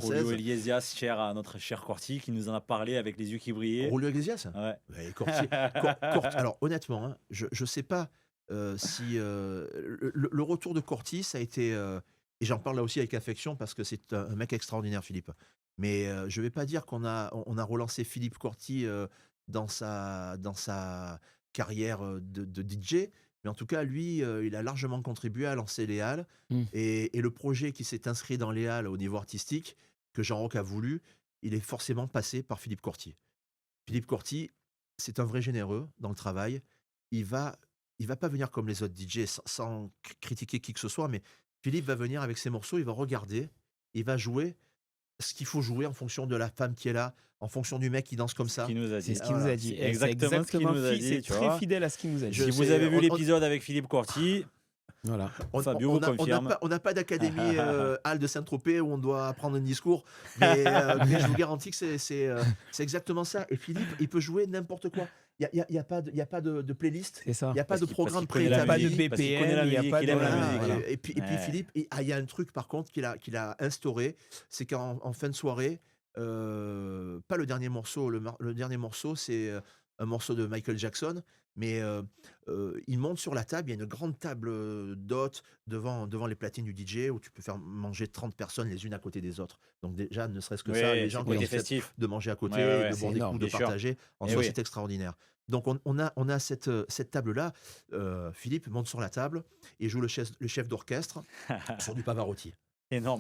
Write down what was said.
française. Julio Iglesias, cher à notre cher Corti, qui nous en a parlé avec les yeux qui brillaient. Julio Iglesias. Ouais. Ouais, alors honnêtement, hein, je ne sais pas si le retour de Corti, ça a été, et j'en parle là aussi avec affection parce que c'est un mec extraordinaire, Philippe. Mais je ne vais pas dire qu'on a relancé Philippe Corti dans sa carrière de DJ, mais en tout cas, lui, il a largement contribué à lancer les Halles. Mm. Et le projet qui s'est inscrit dans les Halles au niveau artistique, que Jean-Roch a voulu, il est forcément passé par Philippe Corti. Philippe Corti, c'est un vrai généreux dans le travail. Il va pas venir comme les autres DJ sans critiquer qui que ce soit, mais Philippe va venir avec ses morceaux, il va regarder, il va jouer ce qu'il faut jouer en fonction de la femme qui est là, en fonction du mec qui danse comme ça. Qui nous a C'est dit. ce qu'il nous a dit. C'est exactement ce qu'il nous a dit, C'est tu très vois. fidèle à ce qu'il nous a dit. Je Si vous sais, avez vu on- l'épisode avec Philippe Corti, Voilà. Fabio vous confirme. On n'a pas d'académie Halle de Saint-Tropez où on doit apprendre un discours, mais je vous garantis que c'est exactement ça. Et Philippe, il peut jouer n'importe quoi. Il n'y a pas de playlist, C'est ça. il n'y a pas de programme parce qu'il connaît la pas de musique, parce qu'il connaît la BPM, il y a musique, pas il aime de- la Voilà, musique. Voilà. Et puis Ouais. Philippe, il y a un truc par contre qu'il a instauré, c'est qu'en fin de soirée, pas le dernier morceau, le dernier morceau c'est un morceau de Michael Jackson, mais il monte sur la table, il y a une grande table d'hôtes devant les platines du DJ où tu peux faire manger 30 personnes les unes à côté des autres. Donc déjà, ne serait-ce que ça, Ouais, les gens c'est qui côté acceptent festif. de manger à côté, Ouais, ouais, de c'est boire des énorme, coups, de bien sûr. partager, en Eh soi oui. c'est extraordinaire. Donc on a cette table-là, Philippe monte sur la table et joue le chef d'orchestre sur du Pavarotti. Énorme.